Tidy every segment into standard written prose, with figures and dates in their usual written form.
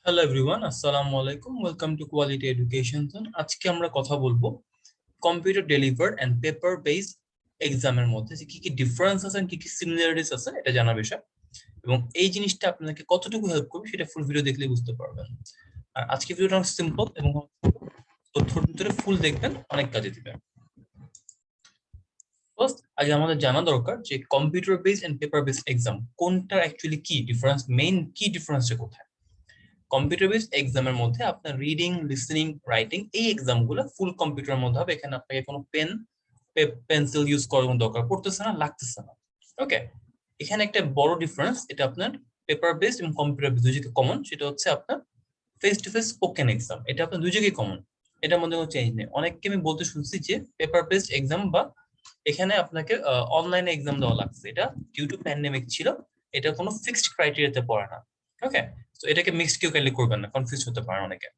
Hello everyone, আসসালামু আলাইকুম। Welcome to quality education zone. আজকে আমরা কথা বলবো computer delivered and paper based এক্সামের মধ্যে যে কি কি ডিফারেন্স আছে কি কি সিমিলারিটিস আছে এটা জানার বিষয়, এবং এই জিনিসটা আপনাকে কতটুকু হেল্প করবে সেটা ফুল ভিডিও দেখলে বুঝতে পারবেন। আর আজকে ভিডিওটা অনেক সিম্পল এবং তথ্যের ভিতরে ফুল দেখবেন, অনেক কাজে দিবে। ফার্স্ট, আগে আমাদের জানা দরকার যে computer based and paper based exam কোনটা অ্যাকচুয়ালি কি ডিফারেন্স, মেইন কি ডিফারেন্সটা কোথায়। কম্পিউটার বেসড এক্সামের মধ্যে আপনার রিডিং, লিসেনিং, রাইটিং এই এক্সাম গুলো ফুল কম্পিউটারের মধ্যে হবে। এখানে আপনাকে কোনো পেন্সিল ইউজ করার কোনো দরকার পড়তেছে না, লাগতেছে না। ওকে, এখানে একটা বড় ডিফারেন্স, এটা আপনার পেপার বেসড এবং কম্পিউটার বেসড দুই জায়গায় কমন, সেটা হচ্ছে আপনার face to face spoken exam. এটা আপনার দুই জায়গায় কমন, এটার মধ্যে কোনো চেঞ্জ নেই। অনেককে আমি বলতে শুনছি যে পেপার বেসড এক্সাম বা এখানে আপনাকে অনলাইনে এক্সাম দেওয়া লাগছে, এটা ডিউ টু প্যান্ডেমিক ছিল, এটা কোনো ফিক্সড ক্রাইটেরিয়াতে পড়ে না। ওকে, তো এটাকে মিক্সড কেউ কাইন্ডলি করবেন না, কনফিউজ হতে পারে অনেকে।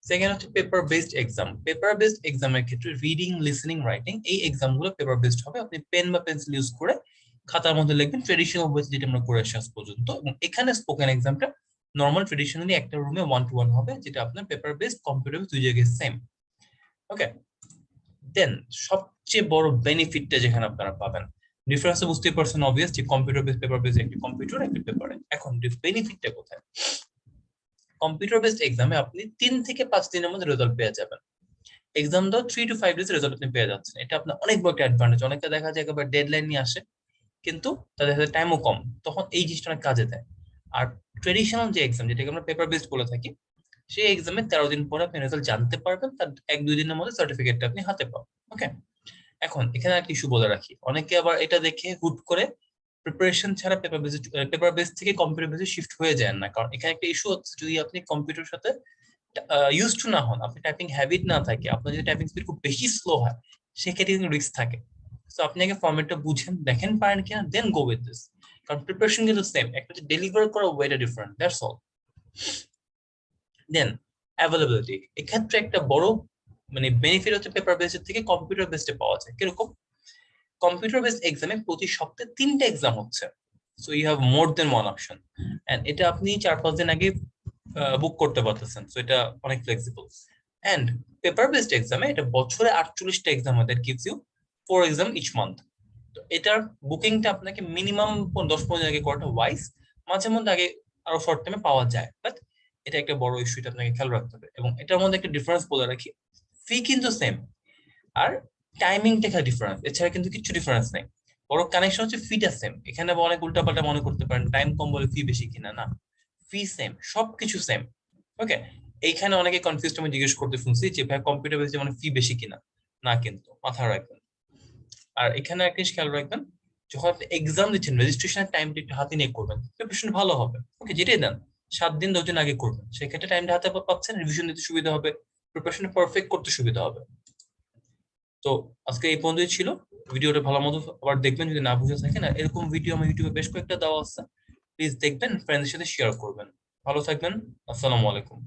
সেকেন্ড হচ্ছে paper based exam. Paper based এক্সামের ক্ষেত্রে রিডিং, লিসেনিং, রাইটিং এই এক্সাম গুলো পেপার বেসড হবে। আপনি পেন বা পেন্সিল ইউজ করে খাতার মধ্যে লিখবেন, ট্রেডিশনাল ওয়ে যেটা আমরা করে আসছি আজ পর্যন্ত। এবং এখানে স্পোকেন এক্সামটা নর্মাল ট্রেডিশনালি একটা রুমে 1-to-1 হবে, যেটা আপনার পেপার বেসড কম্পিউটার দুই জায়গায় সেম। ওকে, দেন সবচেয়ে বড় বেনিফিটটা যেখানে আপনারা পাবেন, ডিফারেন্স বুঝতেই পারছেন অবভিয়াস, যে কম্পিউটার বেসড পেপার বেসড একটা কম্পিউটার একটা পেপারে। এখন বেনিফিটটা কোথায়? কম্পিউটার বেসড এক্সামে আপনি 3 থেকে 5 দিনের মধ্যে রেজাল্ট পেয়ে যাবেন। এক্সাম দাও 3 to 5 ডেজ রেজাল্ট আপনি পেয়ে যাচ্ছেন, এটা আপনার অনেক বড় একটা অ্যাডভান্টেজ। অনেকে দেখা যায় একবার ডেডলাইন নিয়ে আসে, কিন্তু তাদের হাতে টাইমও কম, তখন এই জিনিসটা অনেক কাজে দেয়। আর ট্রেডিশনাল যে এক্সাম, যেটাকে আমরা পেপার বেসড বলে থাকি, সেই এক্সামে 13 দিন পরে আপনি রেজাল্ট জানতে পারবেন, তার 1-2 দিনের মধ্যে সার্টিফিকেটটা আপনি হাতে পাবেন। ওকে, এখন এখানে একটা ইস্যু বলে রাখি, অনেকে আবার এটা দেখে হুট করে প্রিপারেশন ছাড়া পেপার বেস থেকে কম্পিউটার বেসে শিফট হয়ে যায় না। কারণ এখানে একটা ইস্যু হচ্ছে, যদি আপনি কম্পিউটারের সাথে ইউজ টু না হন, আপনি টাইপিং হ্যাবিট না থাকে, আপনার যদি টাইপিং স্পিড খুব বেশি স্লো হয়, সেক্ষেত্রে কিন্তু রিস্ক থাকে। তো আপনি আগে ফরম্যাটটা বুঝেন, দেখেন পারেন কিনা, দেন গো উইথ দিস। কারণ প্রিপারেশন কিন্তু সেম, একটা ডেলিভার করা ওয়েটা different, that's all. Then availability, এক্ষেত্রে একটা বড় মানে বেনিফিট হচ্ছে পেপার বেসড থেকে কম্পিউটার বেসডে পাওয়া যায়। কিরকম? কম্পিউটার বেসড এক্সামে প্রতি সপ্তাহে 3টে এক্সাম হচ্ছে, so you have more than one option. And এটা আপনি 4-5 দিন আগে বুক করতে পারতেছেন, সো এটা অনেক ফ্লেক্সিবল। এন্ড পেপার বেসড এক্সামে এটা বছরে 48টা এক্সাম হয়, that gives you 4 exam each month. তো এটার বুকিংটা আপনাকে মিনিমাম 10-15 দিন আগে করাটা ওয়াইজ। মাঝে মধ্যে আগে আরো শর্ট টাইমে পাওয়া যায়, বাট এটা একটা বড় ইস্যু, এটা আপনাকে খেয়াল রাখতে হবে। এবং এটার মধ্যে একটা ডিফারেন্স বলে রাখি, ফি কিন্তু সেম, আর টাইমিংটা খালি ডিফারেন্স, এছাড়া কিন্তু কিছু ডিফারেন্স নাই। বড় কানেকশন হচ্ছে ফিটা সেম। এখানে অনেক উল্টাপাল্টা মনে করতে পারেন টাইম কম বলে ফি বেশি কিনা, না, ফি সেম, সবকিছু সেম। ওকে, এইখানে অনেকে কনফিউজ, আমি জিজ্ঞেস করতে শুনছি যে ভাই কম্পিউটার বেসে মানে ফি বেশি কিনা। না, কিন্তু মাথায় রাখবেন। আর এখানে একটা জিনিস খেয়াল রাখবেন, যখন আপনি এক্সাম দিচ্ছেন রেজিস্ট্রেশনের টাইমটা একটু হাতে নিয়ে করবেন, প্রিপারেশন ভালো হবে। ওকে, যেটাই দেন 7 দিন 10 দিন আগে করবেন, সেক্ষেত্রে টাইমটা হাতে পাচ্ছেন, রিভিশন দিতে সুবিধা হবে, প্রিপারেশন পারফেক্ট করতে সুবিধা হবে। তো আজকে এই পর্যন্তই ছিল। ভিডিওটা ভালো মতো আবার দেখবেন, যদি না বুঝে থাকেন। আর এরকম ভিডিও আমার ইউটিউবে বেশ কয়েকটা দেওয়া আছে, প্লিজ দেখবেন, ফ্রেন্ডদের সাথে শেয়ার করবেন। ভালো থাকবেন, আসসালামু আলাইকুম।